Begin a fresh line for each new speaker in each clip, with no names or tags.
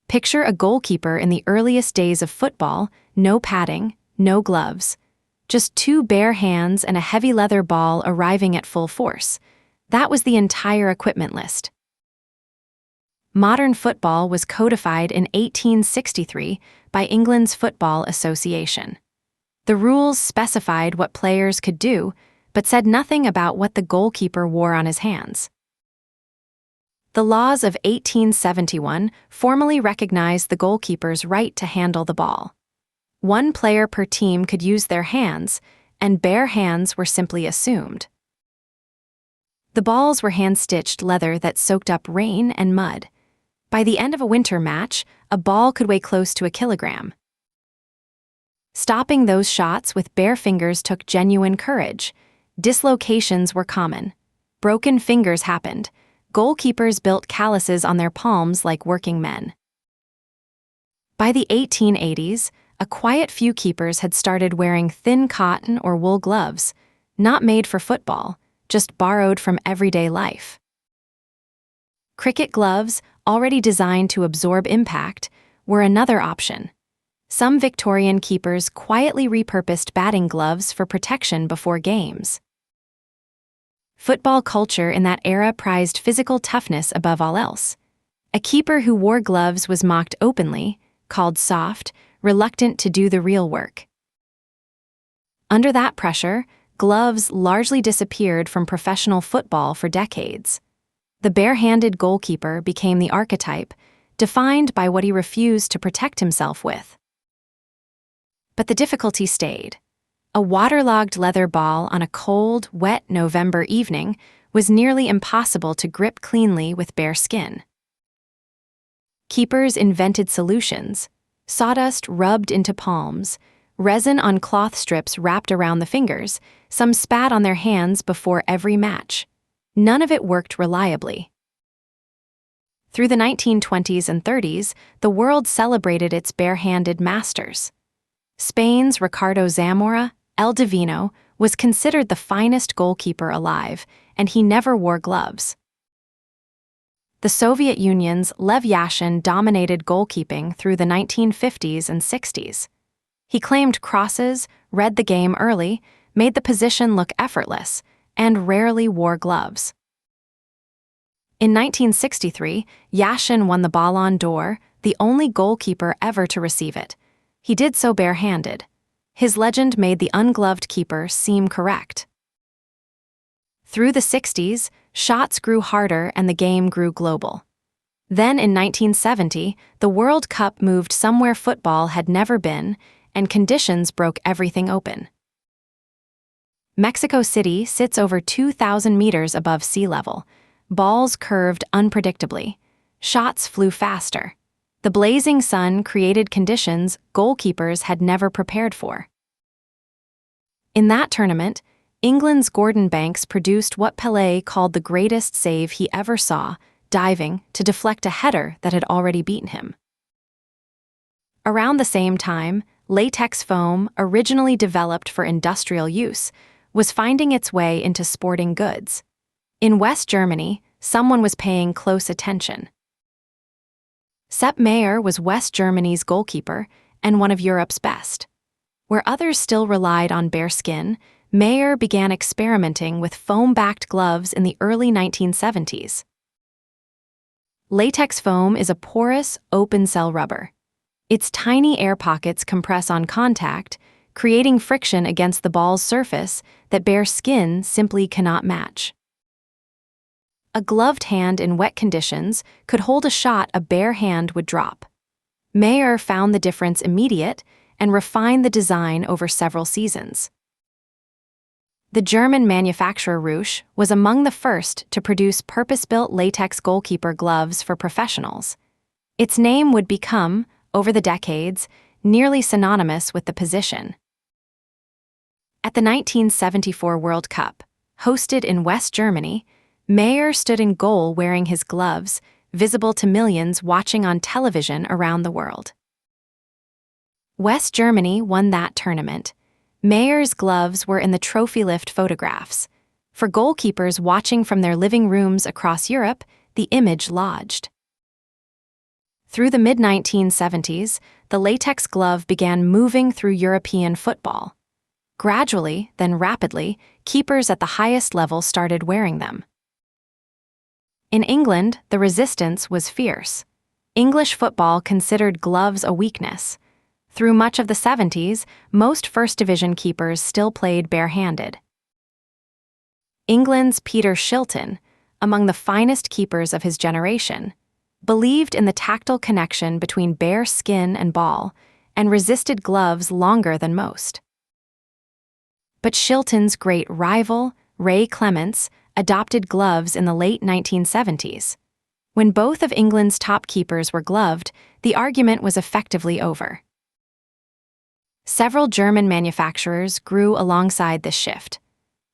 Picture a goalkeeper in the earliest days of football, no padding, no gloves. Just two bare hands and a heavy leather ball arriving at full force. That was the entire equipment list. Modern football was codified in 1863 by England's Football Association. The rules specified what players could do, but said nothing about what the goalkeeper wore on his hands. The laws of 1871 formally recognized the goalkeeper's right to handle the ball. One player per team could use their hands, and bare hands were simply assumed. The balls were hand-stitched leather that soaked up rain and mud. By the end of a winter match, a ball could weigh close to a kilogram. Stopping those shots with bare fingers took genuine courage. Dislocations were common. Broken fingers happened. Goalkeepers built calluses on their palms like working men. By the 1880s, a quiet few keepers had started wearing thin cotton or wool gloves, not made for football, just borrowed from everyday life. Cricket gloves, already designed to absorb impact, were another option. Some Victorian keepers quietly repurposed batting gloves for protection before games. Football culture in that era prized physical toughness above all else. A keeper who wore gloves was mocked openly, called soft, reluctant to do the real work. Under that pressure, gloves largely disappeared from professional football for decades. The bare-handed goalkeeper became the archetype, defined by what he refused to protect himself with. But the difficulty stayed. A waterlogged leather ball on a cold, wet November evening was nearly impossible to grip cleanly with bare skin. Keepers invented solutions: sawdust rubbed into palms, resin on cloth strips wrapped around the fingers, some spat on their hands before every match. None of it worked reliably. Through the 1920s and 30s, the world celebrated its bare-handed masters. Spain's Ricardo Zamora, El Divino, was considered the finest goalkeeper alive, and he never wore gloves. The Soviet Union's Lev Yashin dominated goalkeeping through the 1950s and 60s. He claimed crosses, read the game early, made the position look effortless, and rarely wore gloves. In 1963, Yashin won the Ballon d'Or, the only goalkeeper ever to receive it. He did so bare-handed. His legend made the ungloved keeper seem correct. Through the 60s, shots grew harder and the game grew global. Then in 1970, the World Cup moved somewhere football had never been, and conditions broke everything open. Mexico City sits over 2,000 meters above sea level. Balls curved unpredictably. Shots flew faster. The blazing sun created conditions goalkeepers had never prepared for. In that tournament, England's Gordon Banks produced what Pelé called the greatest save he ever saw, diving to deflect a header that had already beaten him. Around the same time, latex foam, originally developed for industrial use, was finding its way into sporting goods. In West Germany, someone was paying close attention. Sepp Maier was West Germany's goalkeeper and one of Europe's best. Where others still relied on bare skin, Maier began experimenting with foam-backed gloves in the early 1970s. Latex foam is a porous, open-cell rubber. Its tiny air pockets compress on contact, creating friction against the ball's surface that bare skin simply cannot match. A gloved hand in wet conditions could hold a shot a bare hand would drop. Maier found the difference immediate and refined the design over several seasons. The German manufacturer Rausch was among the first to produce purpose-built latex goalkeeper gloves for professionals. Its name would become, over the decades, nearly synonymous with the position. At the 1974 World Cup, hosted in West Germany, Maier stood in goal wearing his gloves, visible to millions watching on television around the world. West Germany won that tournament. Maier's gloves were in the trophy lift photographs. For goalkeepers watching from their living rooms across Europe, the image lodged. Through the mid-1970s, the latex glove began moving through European football. Gradually, then rapidly, keepers at the highest level started wearing them. In England, the resistance was fierce. English football considered gloves a weakness. Through much of the 70s, most First Division keepers still played barehanded. England's Peter Shilton, among the finest keepers of his generation, believed in the tactile connection between bare skin and ball and resisted gloves longer than most. But Shilton's great rival, Ray Clements, adopted gloves in the late 1970s. When both of England's top keepers were gloved, the argument was effectively over. Several German manufacturers grew alongside this shift.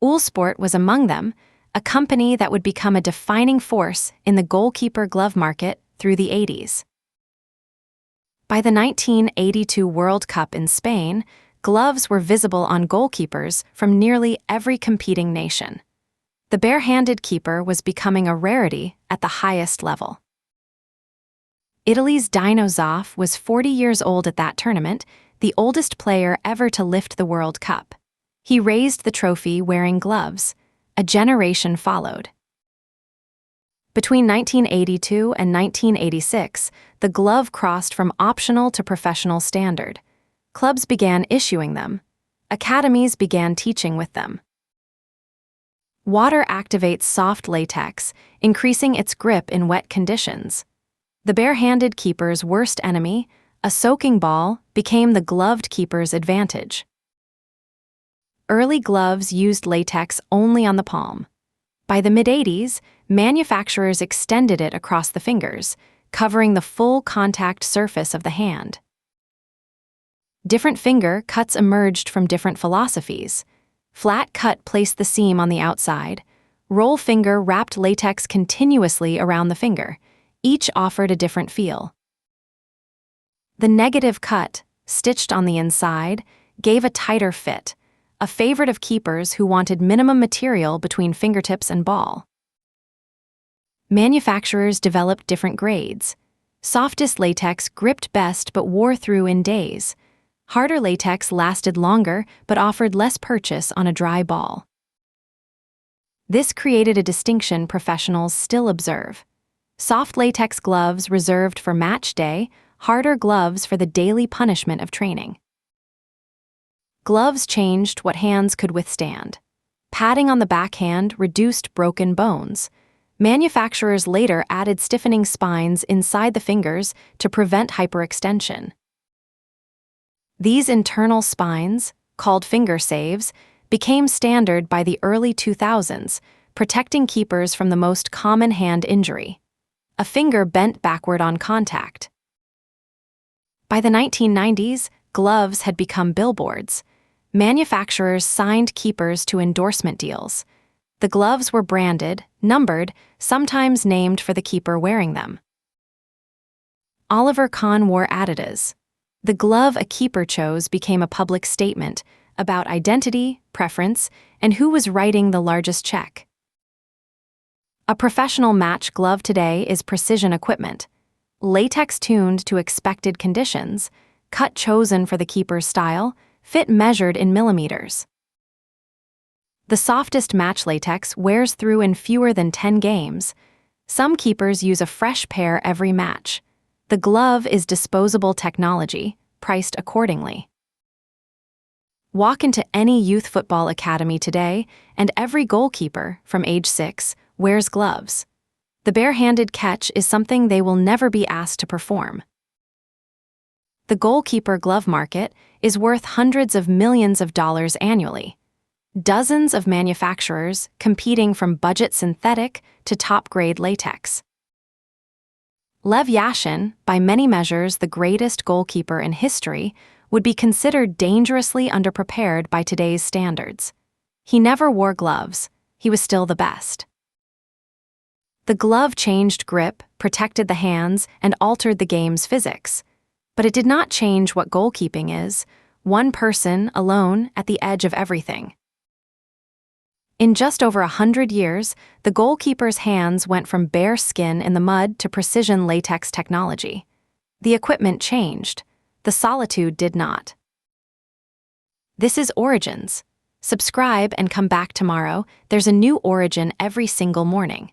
Uhlsport was among them, a company that would become a defining force in the goalkeeper glove market through the 80s. By the 1982 World Cup in Spain, gloves were visible on goalkeepers from nearly every competing nation. The barehanded keeper was becoming a rarity at the highest level. Italy's Dino Zoff was 40 years old at that tournament, the oldest player ever to lift the World Cup. He raised the trophy wearing gloves. A generation followed. Between 1982 and 1986, the glove crossed from optional to professional standard. Clubs began issuing them. Academies began teaching with them. Water activates soft latex, increasing its grip in wet conditions. The barehanded keeper's worst enemy, a soaking ball, became the gloved keeper's advantage. Early gloves used latex only on the palm. By the mid-80s, manufacturers extended it across the fingers, covering the full contact surface of the hand. Different finger cuts emerged from different philosophies. Flat cut placed the seam on the outside. Roll finger wrapped latex continuously around the finger. Each offered a different feel. The negative cut, stitched on the inside, gave a tighter fit, a favorite of keepers who wanted minimum material between fingertips and ball. Manufacturers developed different grades. Softest latex gripped best but wore through in days. Harder latex lasted longer but offered less purchase on a dry ball. This created a distinction professionals still observe. Soft latex gloves reserved for match day, harder gloves for the daily punishment of training. Gloves changed what hands could withstand. Padding on the backhand reduced broken bones. Manufacturers later added stiffening spines inside the fingers to prevent hyperextension. These internal spines, called finger saves, became standard by the early 2000s, protecting keepers from the most common hand injury: a finger bent backward on contact. By the 1990s, gloves had become billboards. Manufacturers signed keepers to endorsement deals. The gloves were branded, numbered, sometimes named for the keeper wearing them. Oliver Kahn wore Adidas. The glove a keeper chose became a public statement about identity, preference, and who was writing the largest check. A professional match glove today is precision equipment. Latex tuned to expected conditions, cut chosen for the keeper's style, fit measured in millimeters. The softest match latex wears through in fewer than 10 games. Some keepers use a fresh pair every match. The glove is disposable technology, priced accordingly. Walk into any youth football academy today, and every goalkeeper, from age 6, wears gloves. The barehanded catch is something they will never be asked to perform. The goalkeeper glove market is worth hundreds of millions of dollars annually. Dozens of manufacturers competing from budget synthetic to top-grade latex. Lev Yashin, by many measures the greatest goalkeeper in history, would be considered dangerously underprepared by today's standards. He never wore gloves. He was still the best. The glove changed grip, protected the hands, and altered the game's physics. But it did not change what goalkeeping is: one person, alone, at the edge of everything. In just over 100 years, the goalkeeper's hands went from bare skin in the mud to precision latex technology. The equipment changed. The solitude did not. This is Origins. Subscribe and come back tomorrow. There's a new origin every single morning.